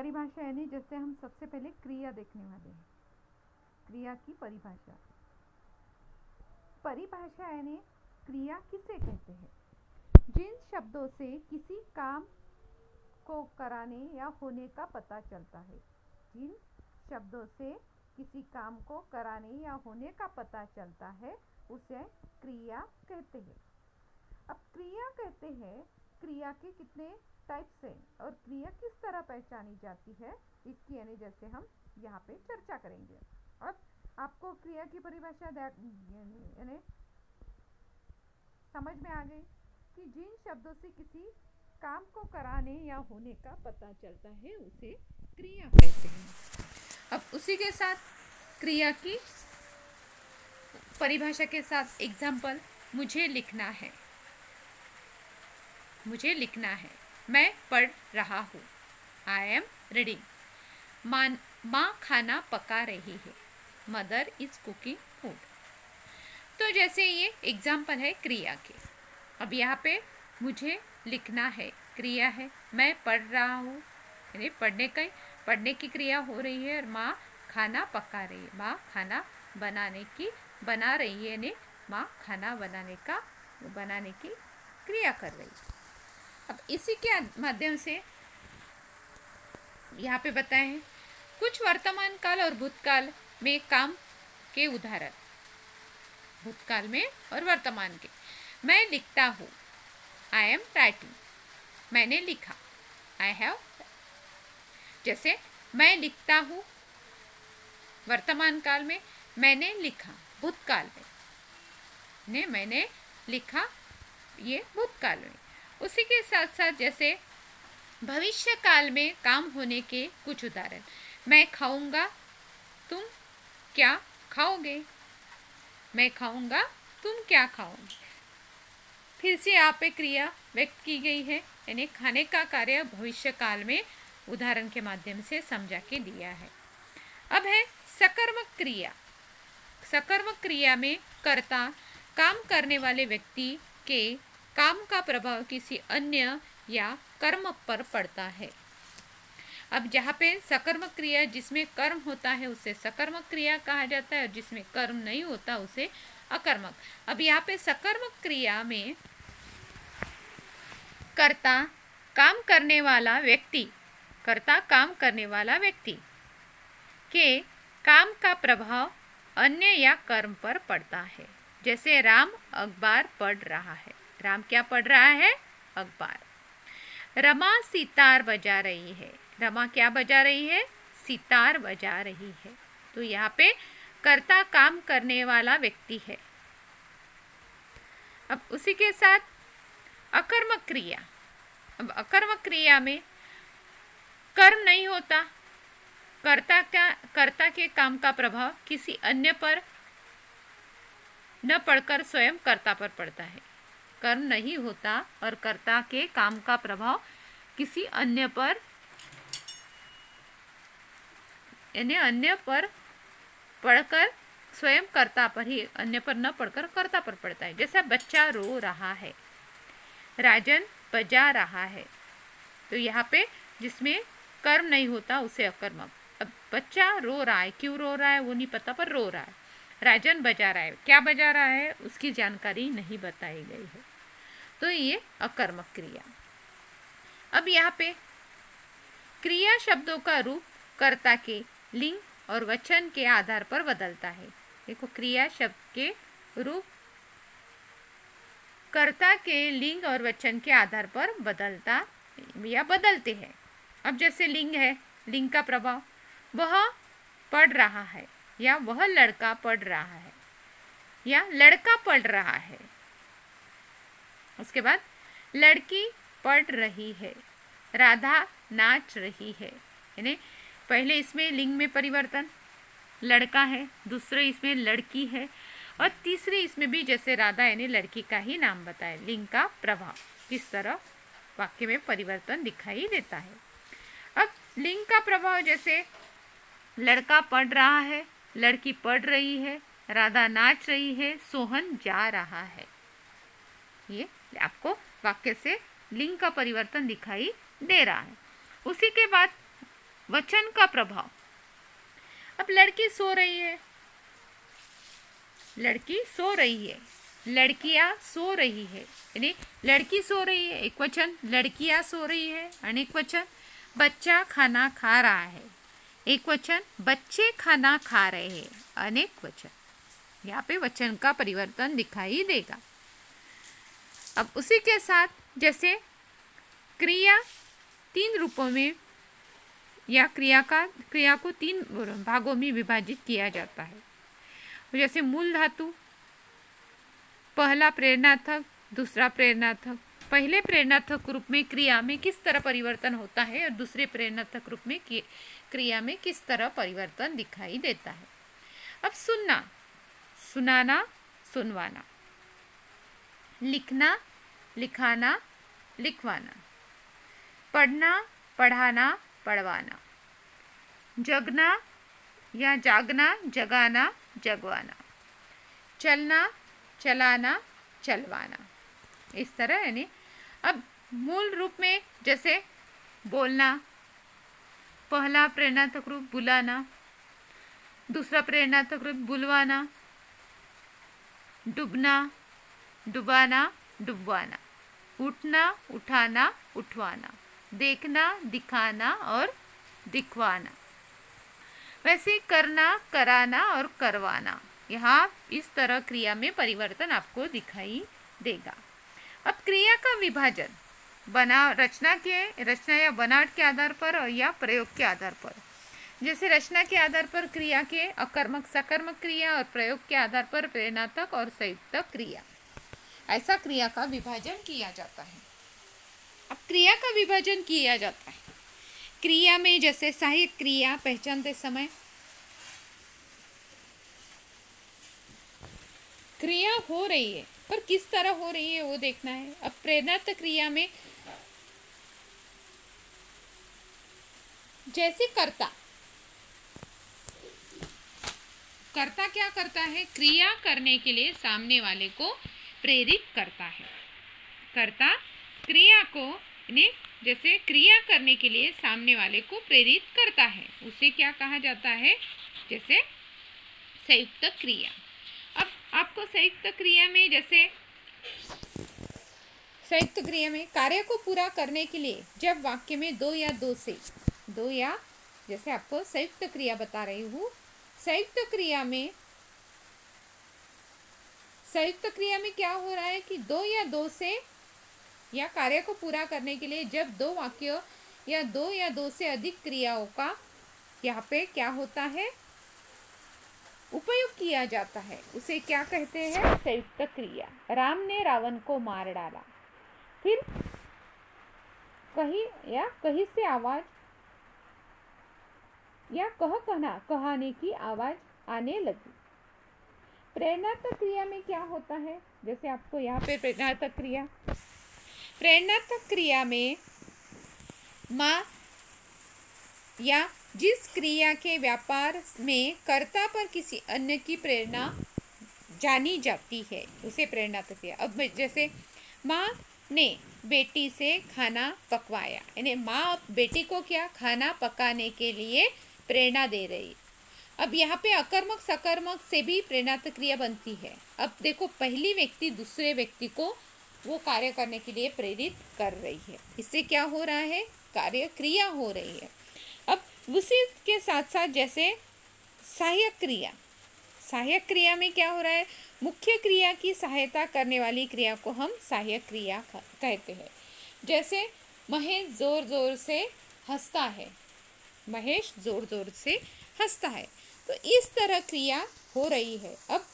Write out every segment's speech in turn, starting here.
परिभाषा यानी जैसे हम सबसे पहले क्रिया देखने वाले हैं। क्रिया की परिभाषा। परिभाषा यानी क्रिया किसे कहते हैं? जिन शब्दों से किसी काम को कराने या होने का पता चलता है। जिन शब्दों से किसी काम को कराने या होने का पता चलता है उसे क्रिया कहते हैं। अब क्रिया कहते हैं, क्रिया के कितने टाइप्स हैं और क्रिया किस तरह पहचानी जाती है, इसकी यानी जैसे हम यहाँ पे चर्चा करेंगे। अब आपको क्रिया की परिभाषा यानी समझ में आ गई कि जिन शब्दों से किसी काम को कराने या होने का पता चलता है उसे क्रिया कहते हैं। अब उसी के साथ क्रिया की परिभाषा के साथ एग्जाम्पल, मुझे लिखना है। मुझे लिखना है, मैं पढ़ रहा हूँ। I am reading. माँ खाना पका रही है। Mother is cooking food. तो जैसे ये एग्जाम्पल है क्रिया के। अब यहाँ पे मुझे लिखना है क्रिया है, मैं पढ़ रहा हूँ यानी पढ़ने की क्रिया हो रही है, और माँ खाना पका रही है। माँ खाना बना रही है यानी माँ खाना बनाने की क्रिया कर रही है। अब इसी के माध्यम से यहाँ पे बताएं कुछ वर्तमान काल और भूतकाल में काम के उदाहरण। भूतकाल में और वर्तमान के। मैं लिखता हूँ, आई एम राइटिंग। मैंने लिखा, आई हैव। जैसे मैं लिखता हूँ वर्तमान काल में, मैंने लिखा भूतकाल में, मैंने लिखा ये भूतकाल में। उसी के साथ साथ जैसे भविष्य काल में काम होने के कुछ उदाहरण। मैं खाऊंगा, तुम क्या खाओगे। मैं खाऊंगा, तुम क्या खाओगे। फिर से यहाँ पे क्रिया व्यक्त की गई है यानी खाने का कार्य भविष्य काल में उदाहरण के माध्यम से समझा के दिया है। अब है सकर्मक क्रिया। सकर्मक क्रिया में कर्ता काम करने वाले व्यक्ति के काम का प्रभाव किसी अन्य या कर्म पर पड़ता है। अब जहाँ पे सकर्मक क्रिया जिसमें कर्म होता है उसे सकर्मक क्रिया कहा जाता है, और जिसमें कर्म नहीं होता उसे अकर्मक। अब यहाँ पे सकर्मक क्रिया में कर्ता काम करने वाला व्यक्ति के काम का प्रभाव अन्य या कर्म पर पड़ता है। जैसे राम अखबार पढ़ रहा है। राम क्या पढ़ रहा है? अखबार। रमा सितार बजा रही है। रमा क्या बजा रही है? सितार बजा रही है। तो यहाँ पे कर्ता काम करने वाला व्यक्ति है। अब उसी के साथ अकर्मक क्रिया। अब अकर्मक क्रिया में कर्म नहीं होता, कर्ता के काम का प्रभाव किसी अन्य पर न पड़कर स्वयं कर्ता पर पड़ता है। कर्म नहीं होता और कर्ता के काम का प्रभाव किसी अन्य पर यानी अन्य पर पड़कर स्वयं कर्ता पर ही, अन्य पर न पड़कर कर्ता पर पड़ता है। जैसा बच्चा रो रहा है, राजन बजा रहा है। तो यहाँ पे जिसमें कर्म नहीं होता उसे अकर्मक। अब बच्चा रो रहा है, क्यों रो रहा है वो नहीं पता पर रो रहा है। राजन बजा रहा है, क्या बजा रहा है उसकी जानकारी नहीं बताई गई है, तो ये अकर्मक क्रिया। अब यहाँ पे क्रिया शब्दों का रूप कर्ता के लिंग और वचन के आधार पर बदलता है। देखो क्रिया शब्द के रूप कर्ता के लिंग और वचन के आधार पर बदलते हैं। अब जैसे लिंग है, लिंग का प्रभाव, वह पढ़ रहा है या वह लड़का पढ़ रहा है या लड़का पढ़ रहा है। उसके बाद लड़की पढ़ रही है, राधा नाच रही है। यानी पहले इसमें लिंग में परिवर्तन, लड़का है, दूसरे इसमें लड़की है, और तीसरे इसमें भी जैसे राधा यानी लड़की का ही नाम बताए। लिंग का प्रभाव किस तरह वाक्य में परिवर्तन दिखाई देता है। अब लिंग का प्रभाव जैसे लड़का पढ़ रहा है, लड़की पढ़ रही है, राधा नाच रही है, सोहन जा रहा है। ये आपको वाक्य से लिंग का परिवर्तन दिखाई दे रहा है। उसी के बाद वचन का प्रभाव। अब लड़की सो रही है, लड़की सो रही है, लड़कियां सो रही है, यानी लड़की सो रही है एक वचन, लड़कियां सो रही है अनेक वचन, बच्चा खाना खा रहा है एक वचन, बच्चे खाना खा रहे हैं अनेक वचन। यहाँ पे वचन का परिवर्तन दिखाई देगा। अब उसी के साथ जैसे क्रिया 3 रूपों में या क्रिया को 3 भागों में विभाजित किया जाता है। जैसे मूल धातु, पहला प्रेरणार्थक, दूसरा प्रेरणार्थक। पहले प्रेरणार्थक रूप में क्रिया में किस तरह परिवर्तन होता है और दूसरे प्रेरणार्थक रूप में क्रिया में किस तरह परिवर्तन दिखाई देता है। अब सुनना, सुनाना, सुनवाना, लिखना, लिखाना, लिखवाना, पढ़ना, पढ़ाना, पढ़वाना, जगना या जागना, जगाना, जगवाना, चलना, चलाना, चलवाना, इस तरह। यानी अब मूल रूप में जैसे बोलना, पहला प्रेरणार्थक रूप बुलाना, दूसरा प्रेरणार्थक रूप बुलवाना, डूबना, डुबाना, डुबवाना, उठना, उठाना, उठवाना, देखना, दिखाना और दिखवाना। वैसे करना, कराना और करवाना। यहाँ इस तरह क्रिया में परिवर्तन आपको दिखाई देगा। अब क्रिया का विभाजन रचना या बनावट के आधार पर या प्रयोग के आधार पर। जैसे रचना के आधार पर क्रिया के अकर्मक सकर्मक क्रिया और प्रयोग के आधार पर प्रेरणात्मक और संयुक्त क्रिया, ऐसा क्रिया का विभाजन किया जाता है। अब क्रिया का विभाजन किया जाता है क्रिया में, जैसे सहायक क्रिया पहचानते समय क्रिया हो रही है पर किस तरह हो रही है वो देखना है। अब प्रेरणात्मक क्रिया में जैसे कर्ता क्या करता है, क्रिया करने के लिए सामने वाले को प्रेरित करता है। कर्ता क्रिया को जैसे क्रिया करने के लिए सामने वाले को प्रेरित करता है, उसे क्या कहा जाता है, जैसे संयुक्त क्रिया। अब आपको संयुक्त क्रिया में, जैसे संयुक्त क्रिया में कार्य को पूरा करने के लिए जब वाक्य में दो या जैसे आपको संयुक्त क्रिया बता रही हूँ, संयुक्त क्रिया में क्या हो रहा है कि दो या दो से या कार्य को पूरा करने के लिए जब 2 वाक्य या 2 से अधिक क्रियाओं का यहाँ पे क्या होता है, उपयोग किया जाता है, उसे क्या कहते हैं, संयुक्त क्रिया। राम ने रावण को मार डाला, फिर कहीं से आवाज या कहने की आवाज आने लगी। प्रेरणात्मक क्रिया में क्या होता है, जैसे आपको यहाँ पे प्रेरणात्मक क्रिया में माँ या जिस क्रिया के व्यापार में कर्ता पर किसी अन्य की प्रेरणा जानी जाती है उसे प्रेरणात्मक क्रिया। अब जैसे माँ ने बेटी से खाना पकवाया, यानी माँ बेटी को क्या खाना पकाने के लिए प्रेरणा दे रही। अब यहाँ पे अकर्मक सकर्मक से भी प्रेरणात्मक क्रिया बनती है। अब देखो, पहली व्यक्ति दूसरे व्यक्ति को वो कार्य करने के लिए प्रेरित कर रही है, इससे क्या हो रहा है, कार्य क्रिया हो रही है। अब उसी के साथ साथ जैसे सहायक क्रिया में क्या हो रहा है, मुख्य क्रिया की सहायता करने वाली क्रिया को हम सहायक क्रिया कहते हैं। जैसे महेश जोर जोर से हंसता है, तो इस तरह क्रिया हो रही है। अब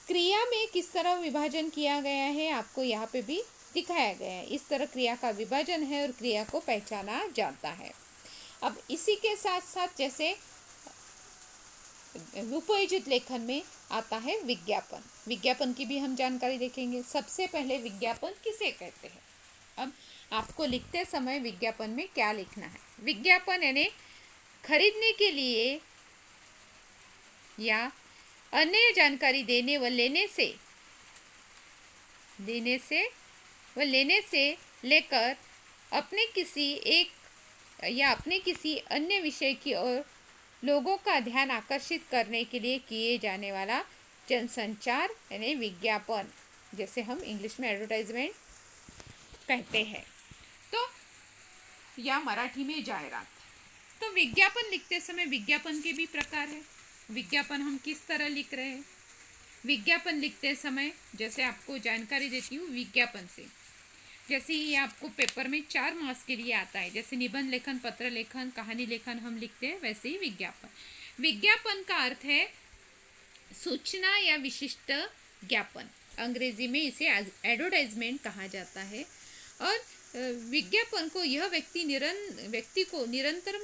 क्रिया में किस तरह विभाजन किया गया है आपको यहाँ पे भी दिखाया गया है। इस तरह क्रिया का विभाजन है और क्रिया को पहचाना जाता है। अब इसी के साथ साथ जैसे उपयोजित लेखन में आता है विज्ञापन की भी हम जानकारी देखेंगे। सबसे पहले विज्ञापन किसे कहते हैं। अब आपको लिखते समय विज्ञापन में क्या लिखना है। विज्ञापन यानी खरीदने के लिए या अन्य जानकारी देने व लेने से लेकर अपने किसी एक या अपने किसी अन्य विषय की ओर लोगों का ध्यान आकर्षित करने के लिए किए जाने वाला जनसंचार यानी विज्ञापन, जैसे हम इंग्लिश में एडवर्टाइजमेंट कहते हैं, तो या मराठी में जाहिरात। तो विज्ञापन लिखते समय विज्ञापन के भी प्रकार है। विज्ञापन हम किस तरह लिख रहे हैं? विज्ञापन लिखते समय जैसे आपको जानकारी देती हूँ विज्ञापन से, जैसे ये आपको पेपर में 4 मार्क्स के लिए आता है, जैसे निबंध लेखन, पत्र लेखन, कहानी लेखन हम लिखते हैं, वैसे ही विज्ञापन। विज्ञापन का अर्थ है सूचना या विशिष्ट ज्ञापन, अंग्रेजी में इसे एडवर्टाइजमेंट कहा जाता है। और विज्ञापन को यह व्यक्ति को निरंतर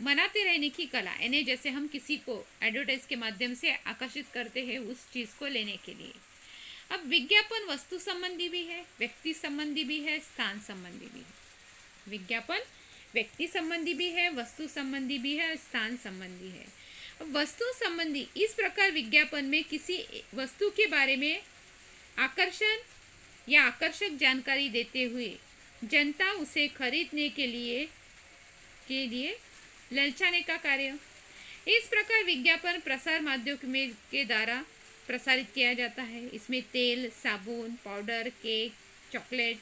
मनाते रहने की कला, यानी जैसे हम किसी को एडवर्टाइज के माध्यम से आकर्षित करते हैं उस चीज़ को लेने के लिए। अब विज्ञापन वस्तु संबंधी भी है, व्यक्ति संबंधी भी है, स्थान संबंधी भी है। विज्ञापन व्यक्ति संबंधी भी है, वस्तु संबंधी भी है, स्थान संबंधी है। वस्तु संबंधी इस प्रकार विज्ञापन में किसी वस्तु के बारे में आकर्षण या आकर्षक जानकारी देते हुए जनता उसे खरीदने के लिए ललचाने का कार्य। इस प्रकार विज्ञापन प्रसार माध्यम के द्वारा प्रसारित किया जाता है। इसमें तेल, साबुन, पाउडर, केक, चॉकलेट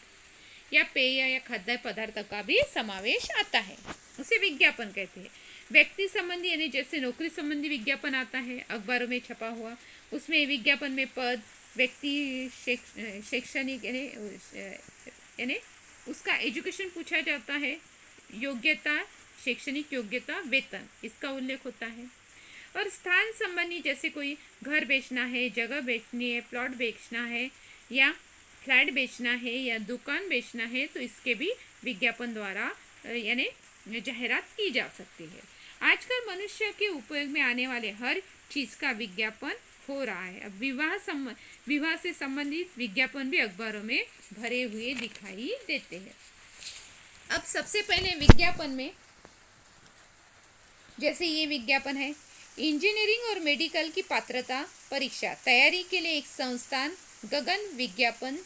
या पेय या खाद्य पदार्थों का भी समावेश आता है, उसे विज्ञापन कहते हैं। व्यक्ति संबंधी यानी जैसे नौकरी संबंधी विज्ञापन आता है अखबारों में छपा हुआ, उसमें विज्ञापन में पद, व्यक्ति, शैक्षणिक यानी उसका एजुकेशन पूछा जाता है, योग्यता, शैक्षणिक योग्यता, वेतन, इसका उल्लेख होता है। और स्थान संबंधी जैसे कोई घर बेचना है, जगह बेचनी है, प्लॉट बेचना है या फ्लैट बेचना है या दुकान बेचना है, तो इसके भी विज्ञापन द्वारा यानी जाहिरात की जा सकती है। आजकल मनुष्य के उपयोग में आने वाले हर चीज़ का विज्ञापन हो रहा है। अब विवाह से संबंधित विज्ञापन भी अखबारों में भरे हुए दिखाई देते हैं। अब सबसे पहले विज्ञापन में जैसे ये विज्ञापन है, इंजीनियरिंग और मेडिकल की पात्रता परीक्षा तैयारी के लिए एक संस्थान गगन विज्ञापन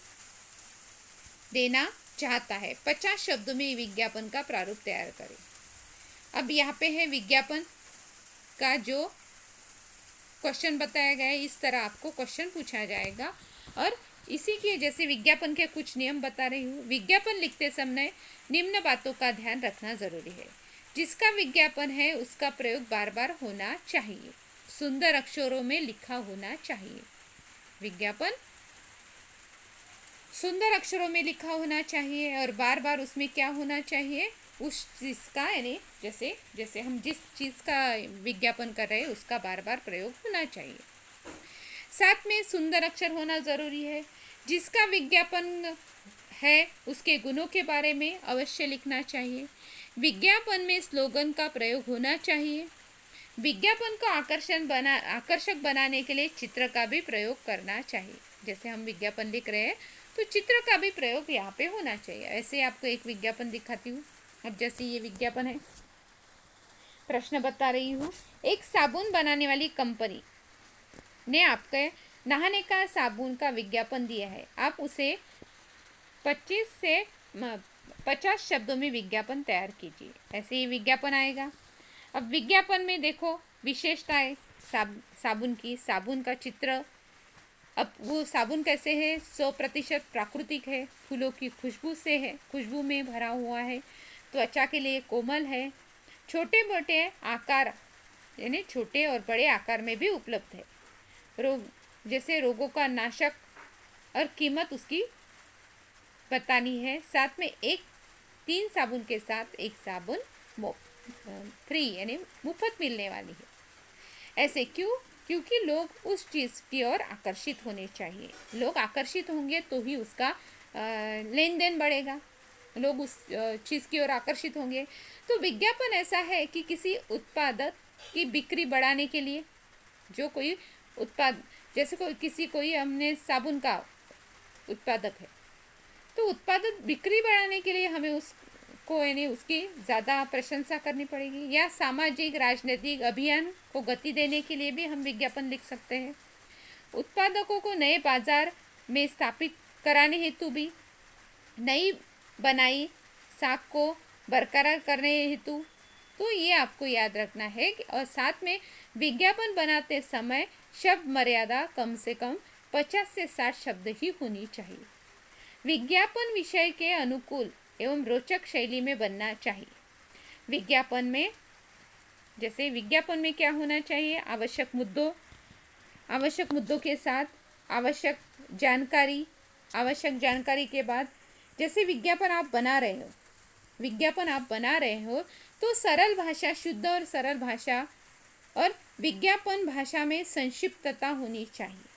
देना चाहता है, 50 शब्दों में विज्ञापन का प्रारूप तैयार करें। अब यहाँ पे है विज्ञापन का जो क्वेश्चन बताया गया है, इस तरह आपको क्वेश्चन पूछा जाएगा। और इसी के जैसे विज्ञापन के कुछ नियम बता रही हूँ। विज्ञापन लिखते समय निम्न बातों का ध्यान रखना जरूरी है। जिसका विज्ञापन है उसका प्रयोग बार बार होना चाहिए, सुंदर अक्षरों में लिखा होना चाहिए। विज्ञापन सुंदर अक्षरों में लिखा होना चाहिए और बार बार उसमें क्या होना चाहिए, उस चीज़ का यानी जैसे हम जिस चीज़ का विज्ञापन कर रहे हैं उसका बार बार प्रयोग होना चाहिए। साथ में सुंदर अक्षर होना ज़रूरी है। जिसका विज्ञापन है उसके गुणों के बारे में अवश्य लिखना चाहिए। विज्ञापन में स्लोगन का प्रयोग होना चाहिए। विज्ञापन को आकर्षक बनाने के लिए चित्र का भी प्रयोग करना चाहिए। जैसे हम विज्ञापन लिख रहे हैं तो चित्र का भी प्रयोग यहाँ पे होना चाहिए। ऐसे आपको एक विज्ञापन दिखाती हूँ। अब जैसे ये विज्ञापन है, प्रश्न बता रही हूँ। एक साबुन बनाने वाली कंपनी ने आपके नहाने का साबुन का विज्ञापन दिया है। आप उसे 25 से 50 शब्दों में विज्ञापन तैयार कीजिए। ऐसे ही विज्ञापन आएगा। अब विज्ञापन में देखो विशेषताएं साबुन की, साबुन का चित्र। अब वो साबुन कैसे है, 100% प्राकृतिक है, फूलों की खुशबू से है, खुशबू में भरा हुआ है, त्वचा के लिए कोमल है, छोटे मोटे आकार यानी छोटे और बड़े आकार में भी उपलब्ध है, जैसे रोगों का नाशक, और कीमत उसकी बतानी है। साथ में 3 साबुन के साथ एक साबुन फ्री यानी मुफ्त मिलने वाली है। ऐसे क्यों? क्योंकि लोग उस चीज़ की ओर आकर्षित होने चाहिए। लोग आकर्षित होंगे तो ही उसका लेन देन बढ़ेगा, लोग उस चीज़ की ओर आकर्षित होंगे। तो विज्ञापन ऐसा है कि किसी उत्पादक की बिक्री बढ़ाने के लिए, जो कोई उत्पाद जैसे कोई हमने साबुन का उत्पादक है तो उत्पादक बिक्री बढ़ाने के लिए हमें उसको यानी उसकी ज़्यादा प्रशंसा करनी पड़ेगी, या सामाजिक राजनीतिक अभियान को गति देने के लिए भी हम विज्ञापन लिख सकते हैं। उत्पादकों को नए बाजार में स्थापित कराने हेतु भी नई बनाई साख को बरकरार करने हेतु। तो ये आपको याद रखना है कि और साथ में विज्ञापन बनाते समय शब्द मर्यादा कम से कम 50 से 60 शब्द ही होनी चाहिए। विज्ञापन विषय के अनुकूल एवं रोचक शैली में बनना चाहिए। विज्ञापन में क्या होना चाहिए? आवश्यक मुद्दों के साथ आवश्यक जानकारी के बाद जैसे विज्ञापन आप बना रहे हो तो सरल भाषा, शुद्ध और सरल भाषा और विज्ञापन भाषा में संक्षिप्तता होनी चाहिए।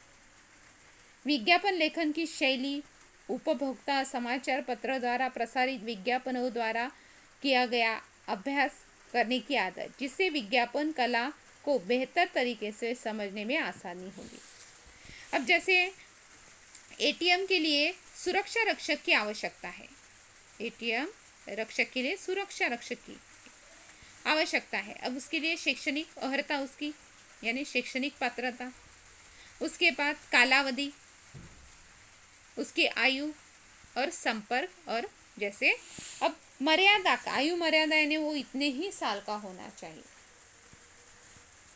विज्ञापन लेखन की शैली उपभोक्ता समाचार पत्र द्वारा प्रसारित विज्ञापनों द्वारा किया गया अभ्यास करने की आदत, जिससे विज्ञापन कला को बेहतर तरीके से समझने में आसानी होगी। अब जैसे एटीएम के लिए सुरक्षा रक्षक की आवश्यकता है। एटीएम रक्षक के लिए सुरक्षा रक्षक की आवश्यकता है। अब उसके लिए शैक्षणिक अर्हता उसकी यानी शैक्षणिक पात्रता, उसके बाद कालावधि, उसकी आयु और संपर्क, और जैसे अब आयु मर्यादा यानी वो इतने ही साल का होना चाहिए।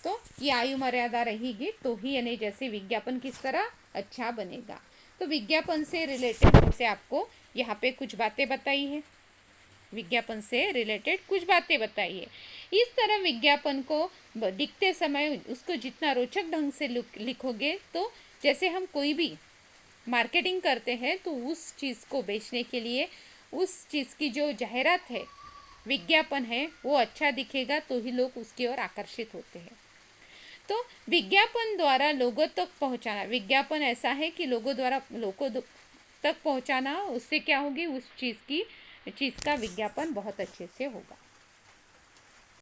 तो ये आयु मर्यादा रहेगी तो ही यानी जैसे विज्ञापन किस तरह अच्छा बनेगा। तो विज्ञापन से रिलेटेड हमसे आपको यहाँ पे कुछ बातें बताई है। इस तरह विज्ञापन को लिखते समय उसको जितना रोचक ढंग से लिखोगे, तो जैसे हम कोई भी मार्केटिंग करते हैं तो उस चीज़ को बेचने के लिए उस चीज़ की जो जाहिरात है, विज्ञापन है, वो अच्छा दिखेगा तो ही लोग उसकी ओर आकर्षित होते हैं। तो विज्ञापन द्वारा लोगों तक पहुंचाना, विज्ञापन ऐसा है कि लोगों तक पहुंचाना, उससे क्या होगी, उस चीज़ का विज्ञापन बहुत अच्छे से होगा।